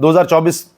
2024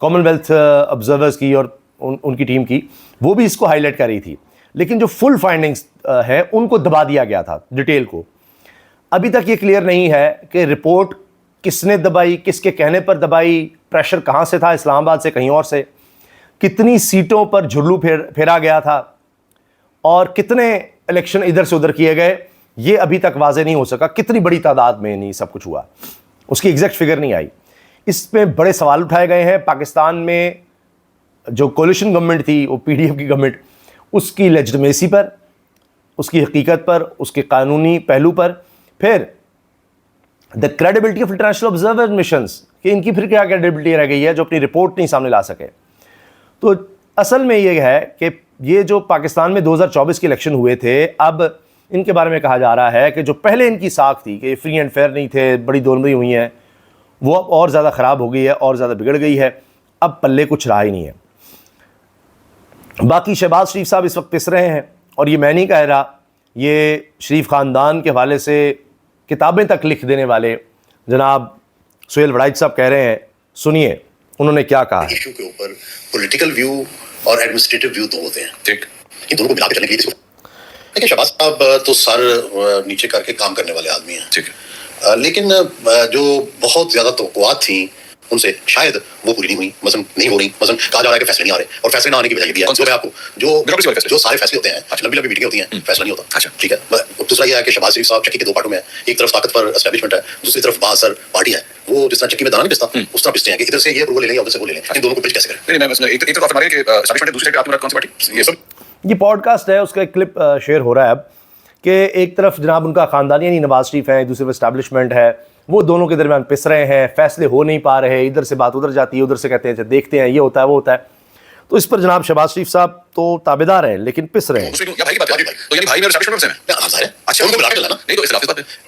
common wealth observers کی اور ان کی ٹیم کی، وہ بھی اس کو ہائی لائٹ کر رہی تھی، لیکن جو فل فائنڈنگز ہیں ان کو دبا دیا گیا تھا، ڈیٹیل کو. ابھی تک یہ کلیئر نہیں ہے کہ رپورٹ کس نے دبائی، کس کے کہنے پر دبائی، پریشر کہاں سے تھا، اسلام آباد سے کہیں اور سے، کتنی سیٹوں پر جھرلو پھیرا گیا تھا اور کتنے الیکشن ادھر سے ادھر کیے گئے، یہ ابھی تک واضح نہیں ہو سکا. کتنی بڑی تعداد میں نہیں سب کچھ ہوا، اس کی ایگزیکٹ فگر نہیں آئی. اس میں بڑے سوال اٹھائے گئے ہیں. پاکستان میں جو کولیشن گورنمنٹ تھی، وہ پی ڈی ایف کی گورنمنٹ، اس کی لیجٹمیسی پر، اس کی حقیقت پر، اس کے قانونی پہلو پر، پھر the credibility of international observer missions, کہ ان کی پھر کیا کریڈیبلٹی رہ گئی ہے جو اپنی رپورٹ نہیں سامنے لا سکے. تو اصل میں یہ ہے کہ یہ جو پاکستان میں 2024 کے الیکشن ہوئے تھے، اب ان کے بارے میں کہا جا رہا ہے کہ جو پہلے ان کی ساکھ تھی کہ فری اینڈ فیئر نہیں تھے، بڑی دھوندلی ہوئی ہیں، وہ اب اور زیادہ خراب ہو گئی ہے، اور زیادہ بگڑ گئی ہے، اب پلے کچھ رہا ہی نہیں ہے. باقی شہباز شریف صاحب اس وقت پس رہے ہیں، اور یہ میں نہیں کہہ رہا، یہ شریف خاندان کے حوالے سے کتابیں تک لکھ دینے والے جناب سہیل وڑائچ صاحب کہہ رہے ہیں. سنیے انہوں نے کیا کہا ہے. ایشو کے اوپر پولیٹیکل ویو اور ایڈمنسٹریٹو ویو دو ہوتے ہیں، ٹھیک، ان دونوں کو ملا کے چلنے کے لیے دیکھیں شہباز صاحب تو سر نیچے کر کے کام کرنے والے آدمی ہیں، ٹھیک ہے، لیکن جو بہت زیادہ توقعات تھیں ان سے شاید وہ پوری نہیں ہوئی. مثلا نہیں ہو رہی، مثلا کہا جا رہا ہے کہ فیصلے نہیں آ رہے، اور فیصلے نہ آنے کی وجہ یہ بھی ہے آپ کو جو سارے فیصلے ہوتے ہیں لمبی لمبی میٹنگیں ہوتی ہیں، فیصلہ نہیں ہوتا. اچھا ٹھیک ہے. دوسرا یہ ہے کہ شہباز شریف صاحب چکی کے دو پارٹوں میں ہیں، ایک طرف طاقتور اسٹیبلشمنٹ ہے، دوسری طرف بااثر پارٹی ہے. وہ جس طرح چکی میں دانا نہیں پستا اس طرح پستے ہیں کہ ادھر سے یہ اپروول لے لیں یا ادھر سے وہ لے لیں. ان دونوں کو پچ کیسے کریں؟ ایک طرف ہمارے کہ اسٹیبلشمنٹ ہے، دوسری طرف آپ کون سی پارٹی. یہ سب یہ پوڈ کاسٹ ہے، اس کا ایک کلپ شیئر ہو رہا ہے اب، کہ ایک طرف جناب ان کا خاندان یعنی نواز شریف ہے، دوسری طرف اسٹیبلشمنٹ ہے، وہ دونوں کے درمیان پس رہے ہیں، فیصلے ہو نہیں پا رہے، ادھر سے بات ادھر جاتی ہے، ادھر سے کہتے ہیں دیکھتے ہیں یہ ہوتا ہے وہ ہوتا ہے. تو اس پر جناب شہباز شریف صاحب تو تابعدار ہیں لیکن پس رہے ہیں.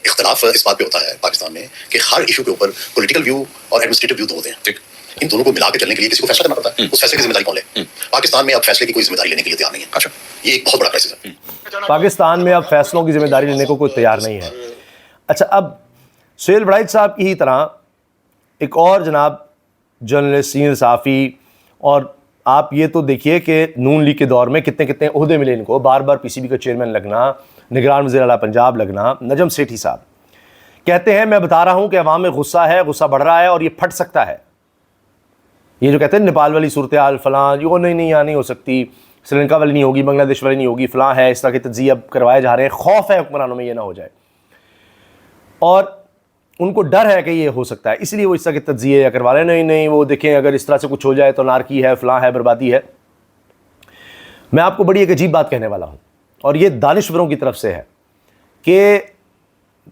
اختلاف اس بات پہ ہوتا ہے پاکستان میں کہ ہر ایشو کے اوپر پولیٹیکل ویو اور ایڈمنسٹریٹو ویو دو ہوتے ہیں، ٹھیک، ان دونوں کو ملا کے چلنے کے لیے کسی کو فیصلہ کرنا پڑتا ہے. اس فیصلے کی ذمہ داری کون لے؟ پاکستان میں اب فیصلے کی کوئی ذمہ داری لینے کے لیے تیار نہیں ہے. اچھا، یہ ایک بہت بڑا کرائسس ہے. پاکستان میں اب فیصلوں کی ذمہ داری لینے کو کوئی تیار نہیں ہے. اچھا، اب سہیل وڑائچ صاحب کی ہی طرح ایک اور جناب جرنلسٹ، سینئر صحافی، اور آپ یہ تو دیکھیے کہ نون لیگ کے دور میں کتنے کتنے عہدے ملے ان کو، بار بار پی سی بی کا چیئرمین لگنا، نگران وزیر اعلیٰ پنجاب لگنا. نجم سیٹھی صاحب کہتے ہیں میں بتا رہا ہوں کہ عوام میں غصہ ہے، غصہ بڑھ رہا ہے اور یہ پھٹ سکتا ہے. یہ جو کہتے ہیں نیپال والی صورتحال فلاں، یہ نہیں یہاں نہیں ہو سکتی، سری لنکا والی نہیں ہوگی، بنگلہ دیش والی نہیں ہوگی، فلاں ہے، اس طرح کے تجزیے اب کروائے جا رہے ہیں. خوف ہے حکمرانوں میں یہ نہ ہو جائے، اور ان کو ڈر ہے کہ یہ ہو سکتا ہے، اس لیے وہ اس طرح کے تجزیے یا کروا رہے ہیں. نہیں وہ دیکھیں اگر اس طرح سے کچھ ہو جائے تو نارکی ہے، فلاں ہے، بربادی ہے. میں آپ کو بڑی ایک عجیب بات کہنے والا ہوں، اور یہ دانشوروں کی طرف سے ہے، کہ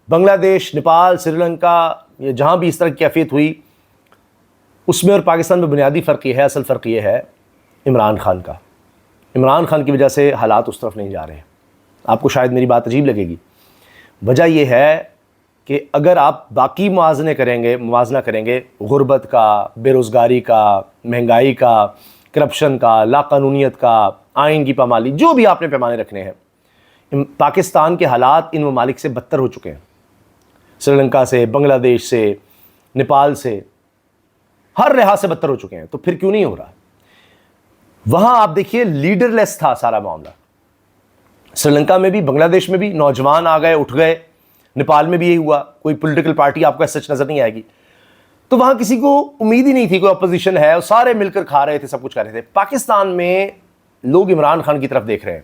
بنگلہ دیش، نیپال، سری لنکا، یا جہاں بھی اس طرح کی کیفیت ہوئی، اس میں اور پاکستان میں بنیادی فرق یہ ہے، اصل فرق یہ ہے عمران خان کا. عمران خان کی وجہ سے حالات اس طرف نہیں جا رہے ہیں. آپ کو شاید میری بات عجیب لگے گی. وجہ یہ ہے کہ اگر آپ باقی موازنہ کریں گے غربت کا، بے روزگاری کا، مہنگائی کا، کرپشن کا، لاقانونیت کا، آئین کی پامالی، جو بھی آپ نے پیمانے رکھنے ہیں، پاکستان کے حالات ان ممالک سے بدتر ہو چکے ہیں. سری لنکا سے، بنگلہ دیش سے، نیپال سے، ہر لحاظ سے بدتر ہو چکے ہیں. تو پھر کیوں نہیں ہو رہا؟ وہاں آپ دیکھیے لیڈر لیس تھا سارا معاملہ. سری لنکا میں بھی، بنگلہ دیش میں بھی نوجوان آ گئے، اٹھ گئے. نیپال میں بھی یہی ہوا، کوئی پولیٹیکل پارٹی آپ کو سچ نظر نہیں آئے گی. تو وہاں کسی کو امید ہی نہیں تھی کوئی اپوزیشن ہے، سارے مل کر کھا رہے تھے، سب کچھ کر رہے تھے. پاکستان میں لوگ عمران خان کی طرف دیکھ رہے ہیں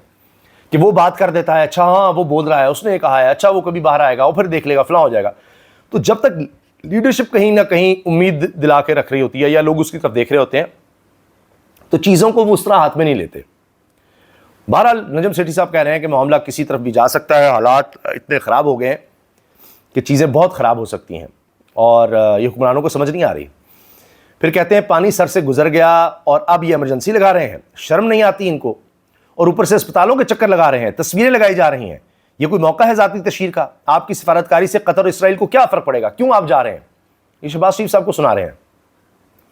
کہ وہ بات کر دیتا ہے، اچھا ہاں وہ بول رہا ہے، اس نے کہا ہے، اچھا وہ کبھی باہر آئے گا، وہ پھر دیکھ لے گا، فلاں ہو جائے گا. تو جب تک لیڈرشپ کہیں نہ کہیں امید دلا کے رکھ رہی ہوتی ہے یا لوگ اس کی طرف دیکھ رہے ہوتے ہیں، تو چیزوں کو وہ اس طرح ہاتھ میں نہیں لیتے. بہرحال نجم سیٹھی صاحب کہہ رہے ہیں کہ معاملہ کسی طرف بھی جا سکتا ہے، حالات اتنے خراب ہو گئے ہیں کہ چیزیں بہت خراب ہو سکتی ہیں، اور یہ حکمرانوں کو سمجھ نہیں آ رہی. پھر کہتے ہیں پانی سر سے گزر گیا اور اب یہ ایمرجنسی لگا رہے ہیں. شرم نہیں آتی ان کو، اور اوپر سے اسپتالوں کے چکر لگا رہے ہیں، تصویریں لگائی جا رہی ہیں. یہ کوئی موقع ہے ذاتی تشہیر کا؟ آپ کی سفارتکاری سے قطر اور اسرائیل کو کیا فرق پڑے گا؟ کیوں آپ جا رہے ہیں؟ یہ شہباز شریف صاحب کو سنا رہے ہیں،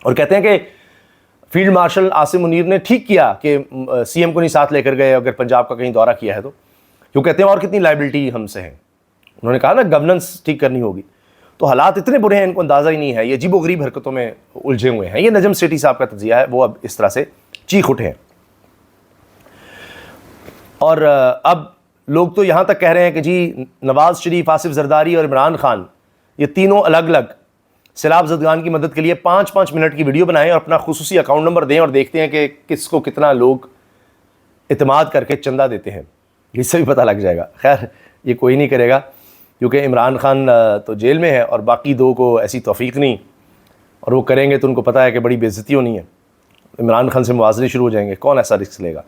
اور کہتے ہیں کہ فیلڈ مارشل عاصم منیر نے ٹھیک کیا کہ سی ایم کو نہیں ساتھ لے کر گئے اگر پنجاب کا کہیں دورہ کیا ہے تو. کیوں کہتے ہیں اور کتنی لائبلٹی ہم سے ہیں. انہوں نے کہا نا گورننس ٹھیک کرنی ہوگی. تو حالات اتنے برے ہیں ان کو اندازہ ہی نہیں ہے, یہ عجیب و غریب حرکتوں میں الجھے ہوئے ہیں. یہ نجم سیٹھی صاحب کا تجزیہ ہے, وہ اب اس طرح سے چیخ اٹھے ہیں. اور اب لوگ تو یہاں تک کہہ رہے ہیں کہ جی نواز شریف, آصف زرداری اور عمران خان یہ تینوں الگ الگ سیلاب زدگان کی مدد کے لیے 5-5 منٹ کی ویڈیو بنائیں اور اپنا خصوصی اکاؤنٹ نمبر دیں, اور دیکھتے ہیں کہ کس کو کتنا لوگ اعتماد کر کے چندہ دیتے ہیں. اس سے بھی پتہ لگ جائے گا. خیر یہ کوئی نہیں کرے گا کیونکہ عمران خان تو جیل میں ہے اور باقی دو کو ایسی توفیق نہیں, اور وہ کریں گے تو ان کو پتہ ہے کہ بڑی بے عزتی ہونی ہے. عمران خان سے موازنے شروع ہو جائیں گے, کون ایسا رسک لے گا.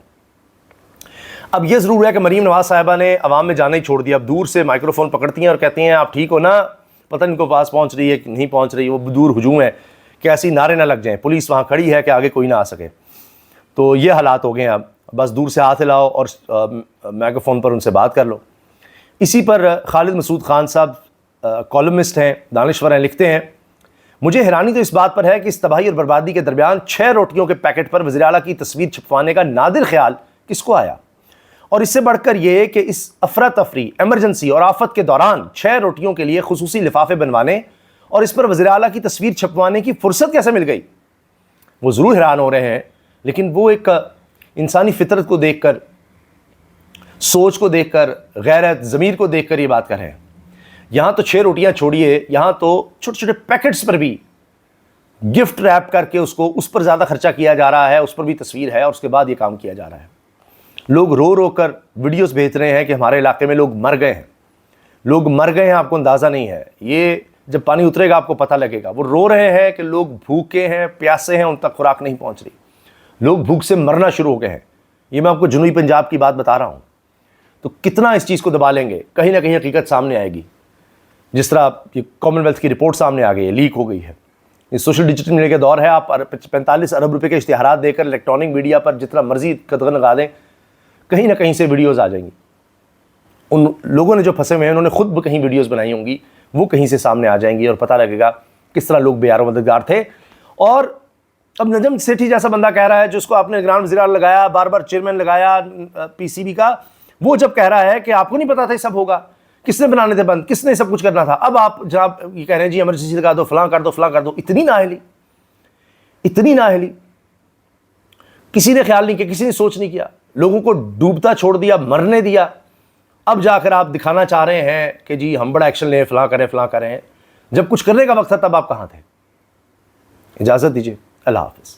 اب یہ ضرور ہے کہ مریم نواز صاحبہ نے عوام میں جانا ہی چھوڑ دیا. اب دور سے مائکرو فون پکڑتی ہیں اور کہتی ہیں آپ ٹھیک ہو نا, پتہ ان کو پاس پہنچ رہی ہے کہ نہیں پہنچ رہی, وہ دور ہجوم ہے کہ ایسی نعرے نہ لگ جائیں, پولیس وہاں کھڑی ہے کہ آگے کوئی نہ آ سکے. تو یہ حالات ہو گئے ہیں. اب بس دور سے ہاتھ لاؤ اور مائکرو فون پر ان سے بات کر لو. اسی پر خالد مسعود خان صاحب کالمسٹ ہیں, دانشور ہیں, لکھتے ہیں مجھے حیرانی تو اس بات پر ہے کہ اس تباہی اور بربادی کے درمیان 6 روٹیوں کے پیکٹ پر وزیر اعلیٰ کی تصویر چھپوانے کا نادر خیال کس کو آیا, اور اس سے بڑھ کر یہ کہ اس افراتفری, ایمرجنسی اور آفت کے دوران 6 روٹیوں کے لیے خصوصی لفافے بنوانے اور اس پر وزیر اعلیٰ کی تصویر چھپوانے کی فرصت کیسے مل گئی. وہ ضرور حیران ہو رہے ہیں, لیکن وہ ایک انسانی فطرت کو دیکھ کر, سوچ کو دیکھ کر, غیرت ضمیر کو دیکھ کر یہ بات کر رہے ہیں. یہاں تو 6 روٹیاں چھوڑیے, یہاں تو چھوٹے چھوٹے پیکٹس پر بھی گفٹ ریپ کر کے اس پر زیادہ خرچہ کیا جا رہا ہے, اس پر بھی تصویر ہے اور اس کے بعد یہ کام کیا جا رہا ہے. لوگ رو رو کر ویڈیوز بھیج رہے ہیں کہ ہمارے علاقے میں لوگ مر گئے ہیں, لوگ مر گئے ہیں, آپ کو اندازہ نہیں ہے. یہ جب پانی اترے گا آپ کو پتہ لگے گا. وہ رو رہے ہیں کہ لوگ بھوکے ہیں, پیاسے ہیں, ان تک خوراک نہیں پہنچ رہی, لوگ بھوک سے مرنا شروع ہو گئے ہیں. یہ میں آپ کو جنوبی پنجاب کی بات بتا رہا ہوں. تو کتنا اس چیز کو دبا لیں گے, کہیں نہ کہیں حقیقت سامنے آئے گی. جس طرح یہ کامن ویلتھ کی رپورٹ سامنے آ گئی ہے, لیک ہو گئی ہے. یہ سوشل ڈیجیٹل میڈیا کے دور ہے, آپ 45 ارب روپے کے اشتہارات دے کر الیکٹرانک میڈیا پر جتنا مرضی قدغن لگا دیں, کہیں نہ کہیں سے ویڈیوز آ جائیں گی. ان لوگوں نے جو پھنسے ہوئے ہیں انہوں نے خود بھی کہیں ویڈیوز بنائی ہوں گی, وہ کہیں سے سامنے آ جائیں گی اور پتہ لگے گا کس طرح لوگ بے یار و مددگار تھے. اور اب نجم سیٹھی جیسا بندہ کہہ رہا ہے, جس کو آپ نے نگران وزیر اعلیٰ لگایا, بار بار چیئرمین لگایا پی سی بی کا, وہ جب کہہ رہا ہے کہ آپ کو نہیں پتا تھا یہ سب ہوگا, کس نے بنانے تھے بند, کس نے سب کچھ کرنا تھا, اب آپ جناب یہ کہہ رہے ہیں جی ایمرجنسی لگا دو, فلاں کر دو, فلاں کر دو. اتنی نااہلی, اتنی نااہلی, کسی نے خیال نہیں کیا, کسی نے سوچ نہیں کیا, لوگوں کو ڈوبتا چھوڑ دیا, مرنے دیا. اب جا کر آپ دکھانا چاہ رہے ہیں کہ جی ہم بڑا ایکشن لیں, فلاں کریں, فلاں کریں. جب کچھ کرنے کا وقت تھا تب آپ کہاں تھے. اجازت دیجیے, اللہ حافظ.